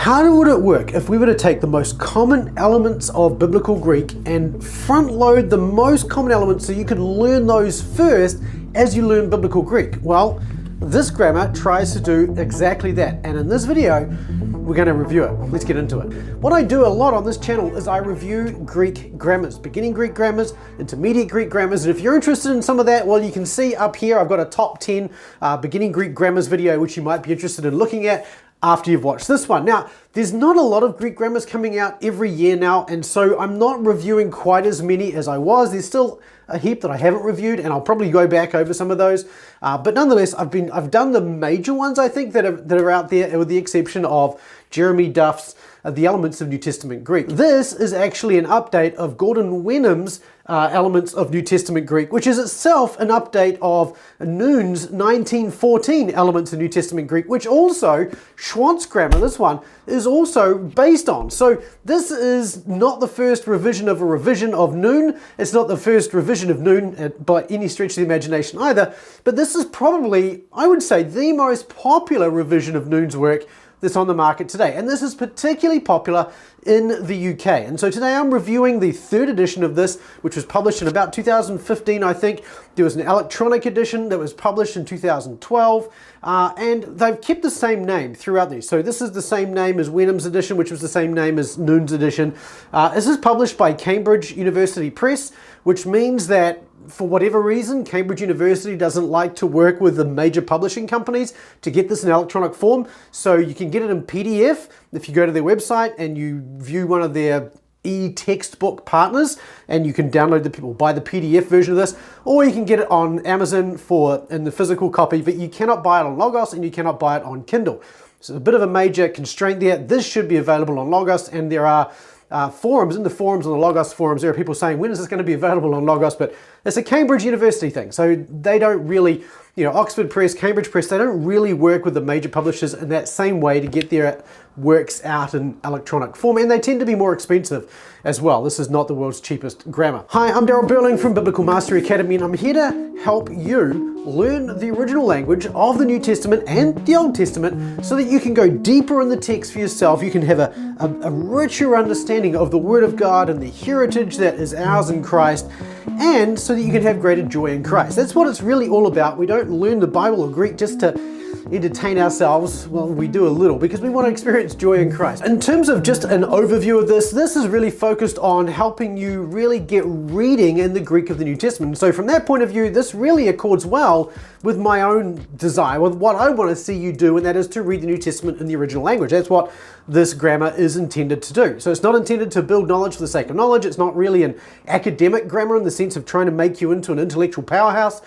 How would it work if we were to take the most common elements of biblical Greek and front load the most common elements so you could learn those first as you learn biblical Greek? Well, this grammar tries to do exactly that, and in this video we're going to review it. Let's get into it. What I do a lot on this channel is I review Greek grammars, beginning Greek grammars, intermediate Greek grammars, and if you're interested in some of that, well, you can see up here I've got a top 10 beginning Greek grammars video which you might be interested in looking at after you've watched this one. Now, there's not a lot of Greek grammars coming out every year now, and so I'm not reviewing quite as many as I was. There's still a heap that I haven't reviewed, and I'll probably go back over some of those. But nonetheless, I've done the major ones, I think, that are out there, with the exception of Jeremy Duff's The Elements of New Testament Greek. This is actually an update of Gordon Wenham's Elements of New Testament Greek, which is itself an update of Nunn's 1914 Elements of New Testament Greek, which also Schwandt's grammar, this one, is also based on. So this is not the first revision of a revision of Nunn. It's not the first revision of Nunn by any stretch of the imagination either, but this is probably, I would say, the most popular revision of Nunn's work that's on the market today. And this is particularly popular in the UK. And so today I'm reviewing the third edition of this, which was published in about 2015, I think. There was an electronic edition that was published in 2012, and they've kept the same name throughout these. So this is the same name as Wenham's edition, which was the same name as Nunn's edition. This is published by Cambridge University Press, which means that for whatever reason, Cambridge University doesn't like to work with the major publishing companies to get this in electronic form. So you can get it in PDF if you go to their website and you view one of their e-textbook partners, and you can download buy the PDF version of this, or you can get it on Amazon in the physical copy, but you cannot buy it on Logos and you cannot buy it on Kindle. So a bit of a major constraint there. This should be available on Logos, and there are forums, on the Logos forums, there are people saying, when is this going to be available on Logos? But it's a Cambridge University thing, so they don't really, Oxford Press, Cambridge Press, they don't really work with the major publishers in that same way to get their works out in electronic form, and they tend to be more expensive as well. This is not the world's cheapest grammar. Hi, I'm Daryl Burling from Biblical Mastery Academy, and I'm here to help you learn the original language of the New Testament and the Old Testament so that you can go deeper in the text for yourself. You can have a richer understanding of the Word of God and the heritage that is ours in Christ, and so that you can have greater joy in Christ. That's what it's really all about. We don't learn the Bible or Greek just to entertain ourselves. Well, we do a little because we want to experience joy in Christ. In terms of just an overview of this is really focused on helping you really get reading in the Greek of the New Testament. So from that point of view, this really accords well with my own desire, with what I want to see you do, and that is to read the New Testament in the original language. That's what this grammar is intended to do. So it's not intended to build knowledge for the sake of knowledge. It's not really an academic grammar in the sense of trying to make you into an intellectual powerhouse.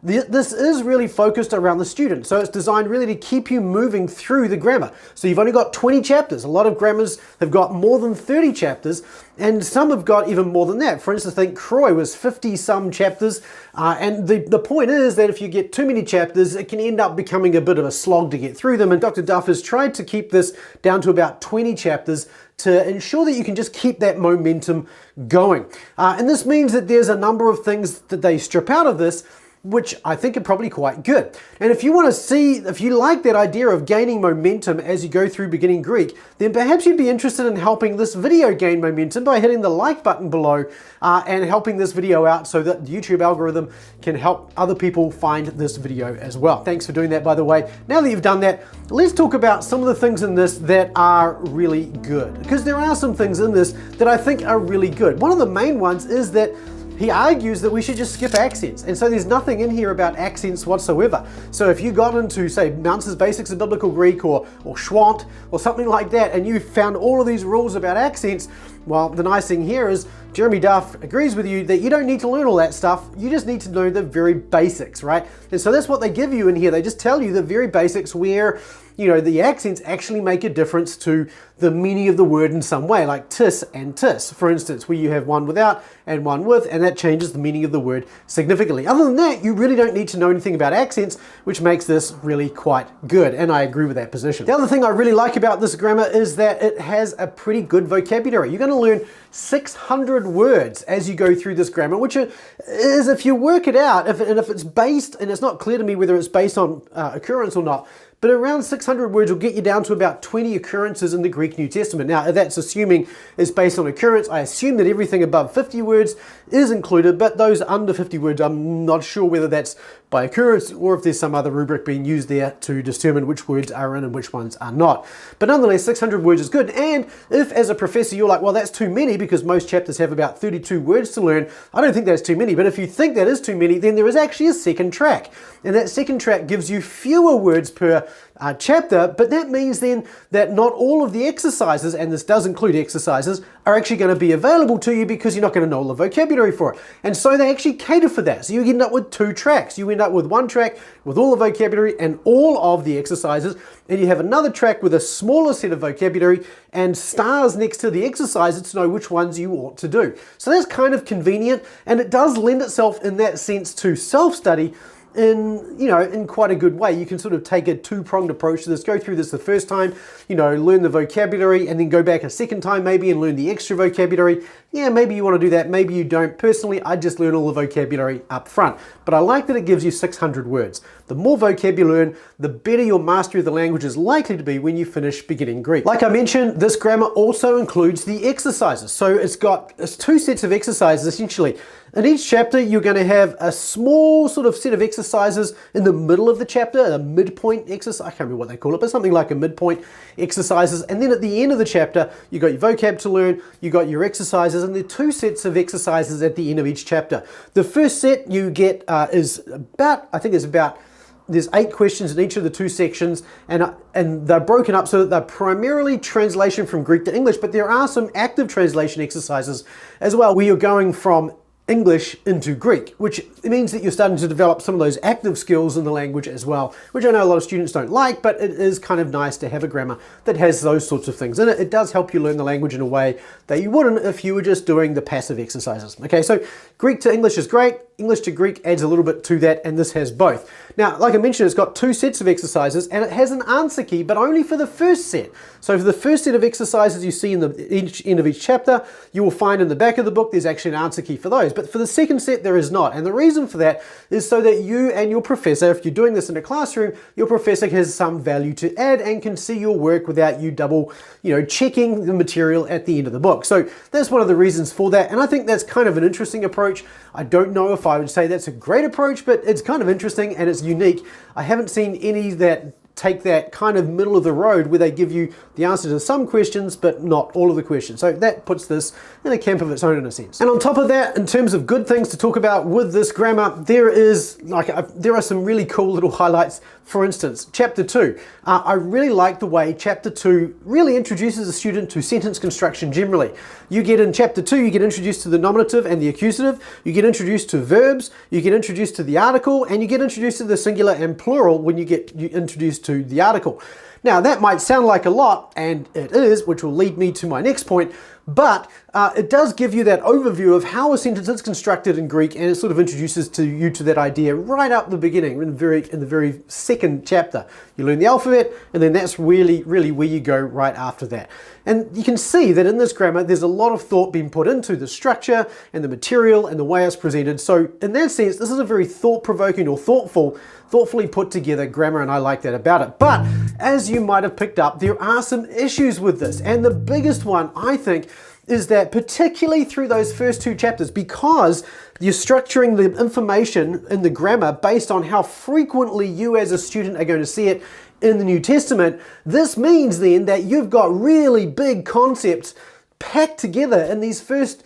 This is really focused around the student. So it's designed really to keep you moving through the grammar. So you've only got 20 chapters. A lot of grammars have got more than 30 chapters, and some have got even more than that. For instance, I think Croy was 50 some chapters. And the point is that if you get too many chapters, it can end up becoming a bit of a slog to get through them. And Dr. Duff has tried to keep this down to about 20 chapters to ensure that you can just keep that momentum going. And this means that there's a number of things that they strip out of this, which I think are probably quite good. And if you want to see, if you like that idea of gaining momentum as you go through beginning Greek, then perhaps you'd be interested in helping this video gain momentum by hitting the like button below and helping this video out so that the YouTube algorithm can help other people find this video as well. Thanks for doing that, by the way. Now that you've done that, let's talk about some of the things in this that are really good, because there are some things in this that I think are really good. One of the main ones is that he argues that we should just skip accents. And so there's nothing in here about accents whatsoever. So if you got into, say, Mounce's Basics of Biblical Greek or Schwandt or something like that, and you found all of these rules about accents, well, the nice thing here is Jeremy Duff agrees with you that you don't need to learn all that stuff. You just need to know the very basics, right? And so that's what they give you in here. They just tell you the very basics where, the accents actually make a difference to the meaning of the word in some way, like tis and tis, for instance, where you have one without and one with, and that changes the meaning of the word significantly. Other than that, you really don't need to know anything about accents, which makes this really quite good, and I agree with that position. The other thing I really like about this grammar is that it has a pretty good vocabulary. You're going to learn 600 words as you go through this grammar, which is, if you work it out, if it's based, and it's not clear to me whether it's based on occurrence or not, but around 600 words will get you down to about 20 occurrences in the Greek New Testament. Now, that's assuming it's based on occurrence. I assume that everything above 50 words is included, but those under 50 words, I'm not sure whether that's by occurrence or if there's some other rubric being used there to determine which words are in and which ones are not. But nonetheless, 600 words is good. And if as a professor you're like, well, that's too many because most chapters have about 32 words to learn, I don't think that's too many. But if you think that is too many, then there is actually a second track. And that second track gives you fewer words per chapter, but that means then that not all of the exercises, and this does include exercises, are actually going to be available to you because you're not going to know all the vocabulary for it. And so they actually cater for that. So you end up with 2 tracks. You end up with one track with all the vocabulary and all of the exercises, and you have another track with a smaller set of vocabulary and stars next to the exercises to know which ones you ought to do. So that's kind of convenient, and it does lend itself in that sense to self-study in quite a good way. You can sort of take a two-pronged approach to this. Go through this the first time, learn the vocabulary, and then go back a second time maybe and learn the extra vocabulary. Yeah, maybe you want to do that, maybe you don't. Personally, I just learn all the vocabulary up front. But I like that it gives you 600 words. The more vocab you learn, the better your mastery of the language is likely to be when you finish beginning Greek. Like I mentioned, this grammar also includes the exercises. So it's 2 sets of exercises essentially. In each chapter, you're going to have a small sort of set of exercises in the middle of the chapter, a midpoint exercise. I can't remember what they call it, but something like a midpoint exercises. And then at the end of the chapter, you got your vocab to learn, you got your exercises, and there are 2 sets of exercises at the end of each chapter. The first set you get there's 8 questions in each of the 2 sections, and they're broken up so that they're primarily translation from Greek to English, but there are some active translation exercises as well, where you're going from English into Greek, which means that you're starting to develop some of those active skills in the language as well, which I know a lot of students don't like, but it is kind of nice to have a grammar that has those sorts of things in it. It does help you learn the language in a way that you wouldn't if you were just doing the passive exercises. Okay, so Greek to English is great. English to Greek adds a little bit to that, and this has both. Now, like I mentioned, it's got 2 sets of exercises, and it has an answer key, but only for the first set. So for the first set of exercises you see in each end of each chapter, you will find in the back of the book there's actually an answer key for those. But for the second set, there is not. And the reason for that is so that you and your professor, if you're doing this in a classroom, your professor has some value to add and can see your work without you double, checking the material at the end of the book. So that's one of the reasons for that. And I think that's kind of an interesting approach. I don't know if I would say that's a great approach, but it's kind of interesting and it's unique. I haven't seen any that take that kind of middle of the road where they give you the answer to some questions but not all of the questions. So that puts this in a camp of its own in a sense. And on top of that, in terms of good things to talk about with this grammar, there are some really cool little highlights. For instance, chapter 2. I really like the way chapter 2 really introduces a student to sentence construction generally. In chapter 2, you get introduced to the nominative and the accusative, you get introduced to verbs, you get introduced to the article, and you get introduced to the singular and plural when you get introduced to the article. Now that might sound like a lot, and it is, which will lead me to my next point, but it does give you that overview of how a sentence is constructed in Greek, and it sort of introduces you to that idea right up the beginning, in the very second chapter. You learn the alphabet, and then that's really where you go right after that. And you can see that in this grammar, there's a lot of thought being put into the structure and the material and the way it's presented. So in that sense, this is a very thought-provoking or thoughtfully put together grammar, and I like that about it. But as you might have picked up, there are some issues with this. And the biggest one, I think, is that particularly through those first 2 chapters, because you're structuring the information in the grammar based on how frequently you as a student are going to see it in the New Testament, this means then that you've got really big concepts packed together in these first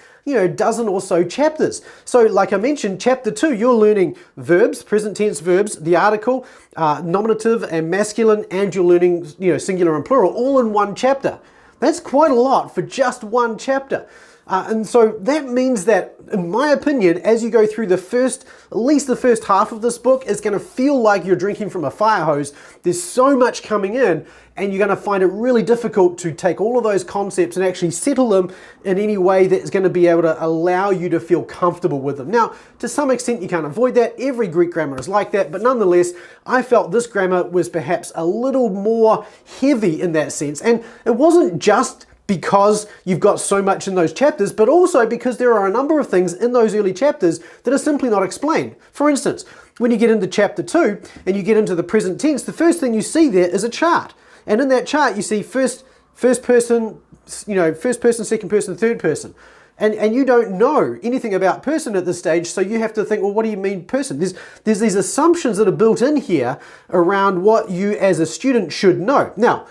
dozen or so chapters. So like I mentioned, chapter 2, you're learning verbs, present tense verbs, the article, nominative and masculine, and you're learning singular and plural all in one chapter. That's quite a lot for just one chapter. And so that means that, in my opinion, as you go through at least the first half of this book, it's going to feel like you're drinking from a fire hose. There's so much coming in, and you're going to find it really difficult to take all of those concepts and actually settle them in any way that's going to be able to allow you to feel comfortable with them. Now, to some extent, you can't avoid that. Every Greek grammar is like that, but nonetheless, I felt this grammar was perhaps a little more heavy in that sense. And it wasn't just because you've got so much in those chapters, but also because there are a number of things in those early chapters that are simply not explained. For instance, when you get into chapter 2 and you get into the present tense, the first thing you see there is a chart. And in that chart, you see first person, first person, second person, third person. And you don't know anything about person at this stage, so you have to think, well, what do you mean person? There's these assumptions that are built in here around what you as a student should know. Now,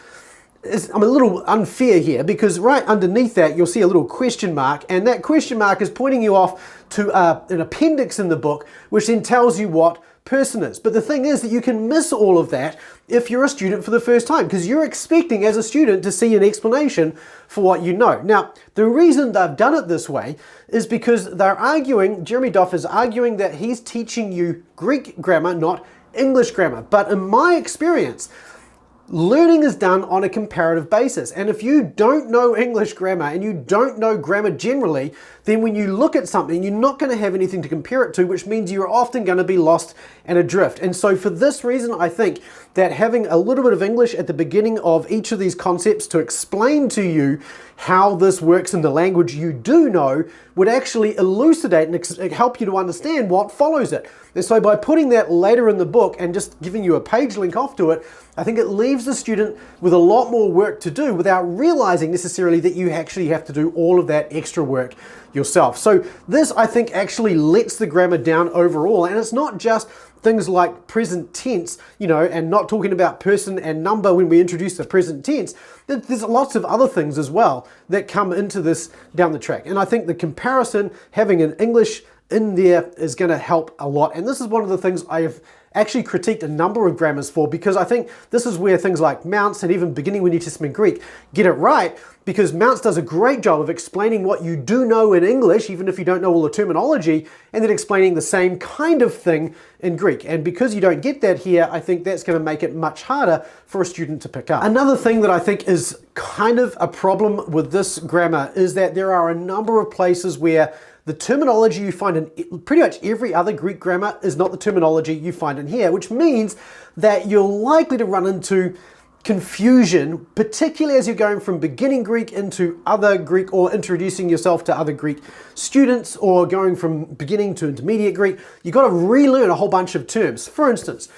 I'm a little unfair here because right underneath that you'll see a little question mark, and that question mark is pointing you off to an appendix in the book which then tells you what person is. But the thing is that you can miss all of that if you're a student for the first time, because you're expecting as a student to see an explanation for what you know. Now, the reason they've done it this way is because they're arguing, Jeremy Duff is arguing that he's teaching you Greek grammar, not English grammar. But in my experience, learning is done on a comparative basis. And if you don't know English grammar and you don't know grammar generally, then when you look at something, you're not going to have anything to compare it to, which means you're often going to be lost and adrift. And so for this reason, I think that having a little bit of English at the beginning of each of these concepts to explain to you how this works in the language you do know would actually elucidate and help you to understand what follows it. And so by putting that later in the book and just giving you a page link off to it, I think it leaves the student with a lot more work to do without realizing necessarily that you actually have to do all of that extra work yourself. So this, I think, actually lets the grammar down overall. And it's not just things like present tense, and not talking about person and number when we introduce the present tense. There's lots of other things as well that come into this down the track. And I think the comparison, having an English in there is going to help a lot. And this is one of the things I have actually critiqued a number of grammars for, because I think this is where things like Mounce and even beginning with New Testament Greek get it right, because Mounce does a great job of explaining what you do know in English, even if you don't know all the terminology, and then explaining the same kind of thing in Greek. And because you don't get that here, I think that's going to make it much harder for a student to pick up. Another thing that I think is kind of a problem with this grammar is that there are a number of places where the terminology you find in pretty much every other Greek grammar is not the terminology you find in here, which means that you're likely to run into confusion, particularly as you're going from beginning Greek into other Greek, or introducing yourself to other Greek students, or going from beginning to intermediate Greek. You've got to relearn a whole bunch of terms. For instance,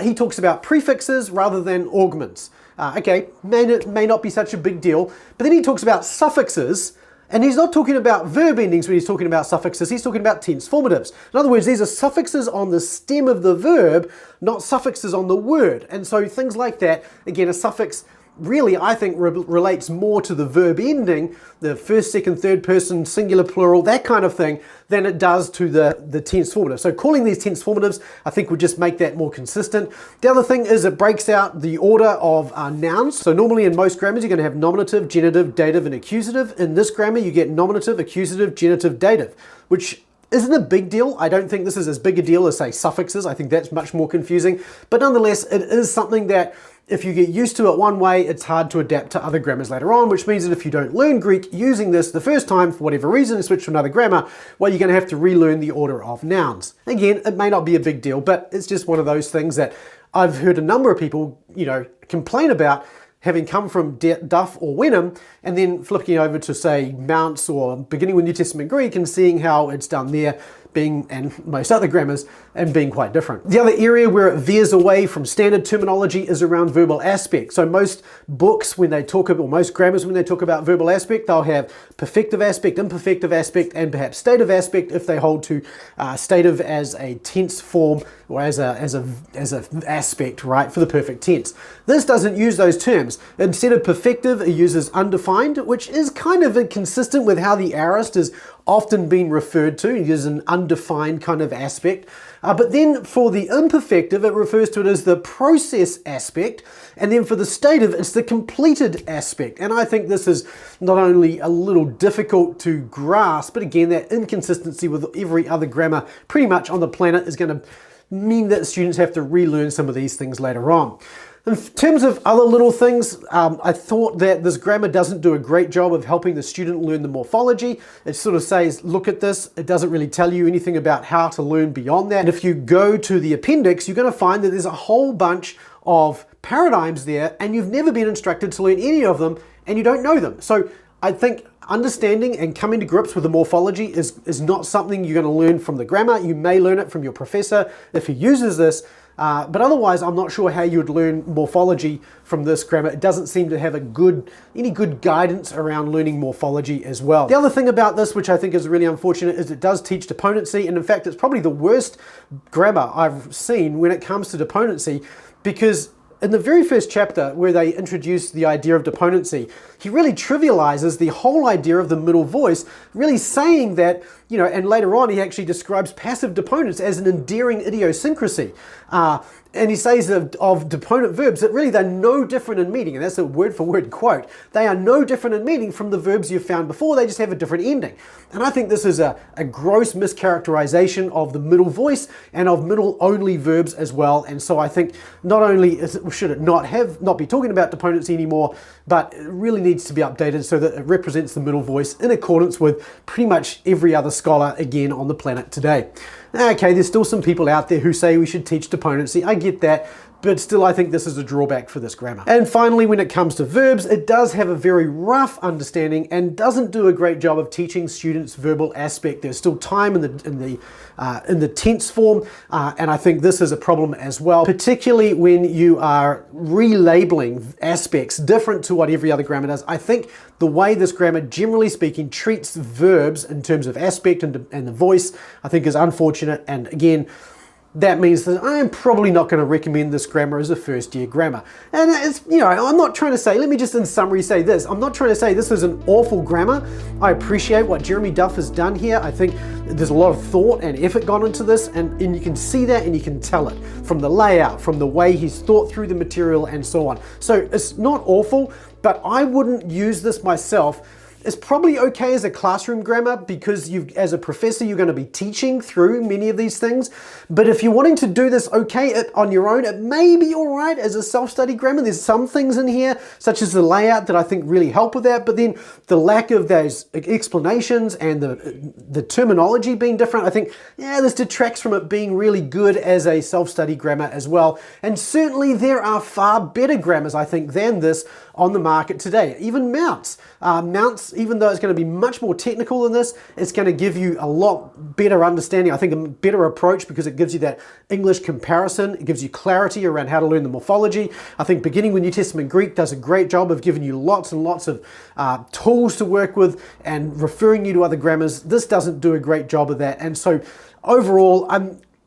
he talks about prefixes rather than augments. Okay, may not be such a big deal, but then he talks about suffixes. And he's not talking about verb endings when he's talking about suffixes, he's talking about tense formatives. In other words, these are suffixes on the stem of the verb, not suffixes on the word. And so things like that, again, a suffix really, I think, relates more to the verb ending, the first, second, third person, singular, plural, that kind of thing, than it does to the tense formative. So calling these tense formatives, I think, would just make that more consistent. The other thing is it breaks out the order of nouns. So normally in most grammars, you're going to have nominative, genitive, dative, and accusative. In this grammar, you get nominative, accusative, genitive, dative, which isn't a big deal. I don't think this is as big a deal as, say, suffixes. I think that's much more confusing. But nonetheless, it is something that if you get used to it one way, it's hard to adapt to other grammars later on, which means that if you don't learn Greek using this the first time, for whatever reason, and switch to another grammar, well, you're going to have to relearn the order of nouns. Again, it may not be a big deal, but it's just one of those things that I've heard a number of people, complain about, having come from Duff or Wenham, and then flipping over to, say, Mounce or beginning with New Testament Greek and seeing how it's done there, and most other grammars, and being quite different. The other area where it veers away from standard terminology is around verbal aspect. So most books, when they talk about, or most grammars, when they talk about verbal aspect, they'll have perfective aspect, imperfective aspect, and perhaps stative aspect if they hold to stative as a tense form, or as a aspect, right, for the perfect tense. This doesn't use those terms. Instead of perfective, it uses undefined, which is kind of inconsistent with how the aorist is often been referred to. It is an undefined kind of aspect. But then for the imperfective, it refers to it as the process aspect. And then for the stative, it's the completed aspect. And I think this is not only a little difficult to grasp, but again, that inconsistency with every other grammar pretty much on the planet is going to mean that students have to relearn some of these things later on. In terms of other little things, I thought that this grammar doesn't do a great job of helping the student learn the morphology. It sort of says, look at this. It doesn't really tell you anything about how to learn beyond that. And if you go to the appendix, you're going to find that there's a whole bunch of paradigms there, and you've never been instructed to learn any of them, and you don't know them. So I think understanding and coming to grips with the morphology is not something you're going to learn from the grammar. You may learn it from your professor if he uses this, but otherwise I'm not sure how you would learn morphology from this grammar. It doesn't seem to have any good guidance around learning morphology as well. The other thing about this, which I think is really unfortunate, is it does teach deponency, and in fact it's probably the worst grammar I've seen when it comes to deponency, because in the very first chapter where they introduce the idea of deponency, he really trivializes the whole idea of the middle voice, really saying that, you know, and later on he actually describes passive deponents as an endearing idiosyncrasy. And he says of deponent verbs that really they're no different in meaning, and that's a word for word quote. They are no different in meaning from the verbs you've found before, they just have a different ending. And I think this is a gross mischaracterization of the middle voice and of middle only verbs as well. And so I think not only should it not be talking about deponency anymore, but it really needs to be updated so that it represents the middle voice in accordance with pretty much every other scholar again on the planet today. Okay, there's still some people out there who say we should teach deponency. I get that, but still I think this is a drawback for this grammar. And finally, when it comes to verbs, it does have a very rough understanding and doesn't do a great job of teaching students verbal aspect. There's still time in the tense form, and I think this is a problem as well, particularly when you are relabeling aspects different to what every other grammar does. I think the way this grammar, generally speaking, treats verbs in terms of aspect and the voice, I think is unfortunate. And again, that means that I'm probably not going to recommend this grammar as a first year grammar. And it's, you know, I'm not trying to say, let me just in summary say this, I'm not trying to say this is an awful grammar. I appreciate what Jeremy Duff has done here. I think there's a lot of thought and effort gone into this, and you can see that and you can tell it from the layout, from the way he's thought through the material and so on. So it's not awful, but I wouldn't use this myself. It's probably okay as a classroom grammar because as a professor, you're going to be teaching through many of these things. But if you're wanting to do this on your own, it may be all right as a self-study grammar. There's some things in here, such as the layout, that I think really help with that. But then the lack of those explanations and the terminology being different, I think, yeah, this detracts from it being really good as a self-study grammar as well. And certainly there are far better grammars, I think, than this on the market today. Even Mounts. Mounts, even though it's going to be much more technical than this, it's going to give you a lot better understanding. I think a better approach because it gives you that English comparison. It gives you clarity around how to learn the morphology. I think Beginning with New Testament Greek does a great job of giving you lots and lots of tools to work with and referring you to other grammars. This doesn't do a great job of that. And so overall,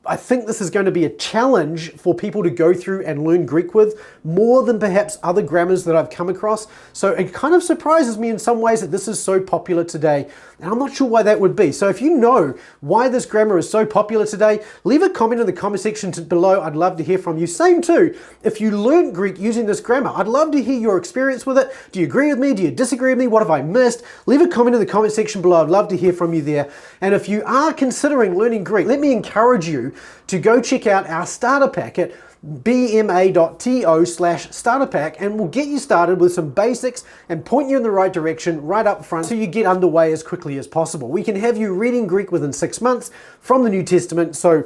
I think this is going to be a challenge for people to go through and learn Greek with, more than perhaps other grammars that I've come across. So it kind of surprises me in some ways that this is so popular today, and I'm not sure why that would be. So if you know why this grammar is so popular today, leave a comment in the comment section below. I'd love to hear from you. Same too, if you learned Greek using this grammar, I'd love to hear your experience with it. Do you agree with me? Do you disagree with me? What have I missed? Leave a comment in the comment section below. I'd love to hear from you there. And if you are considering learning Greek, let me encourage you to go check out our starter pack at bma.to/starter pack, and we'll get you started with some basics and point you in the right direction right up front so you get underway as quickly as possible. We can have you reading Greek within 6 months from the New Testament. So,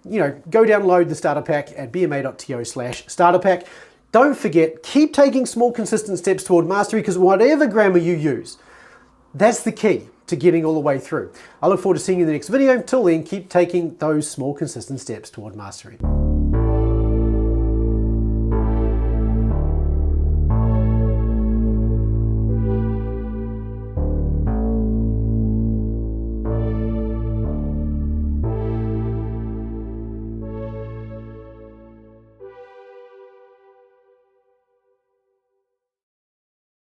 you know, go download the starter pack at bma.to/starter pack. Don't forget, keep taking small consistent steps toward mastery, because whatever grammar you use, that's the key to getting all the way through. I look forward to seeing you in the next video. Until then, keep taking those small consistent steps toward mastery.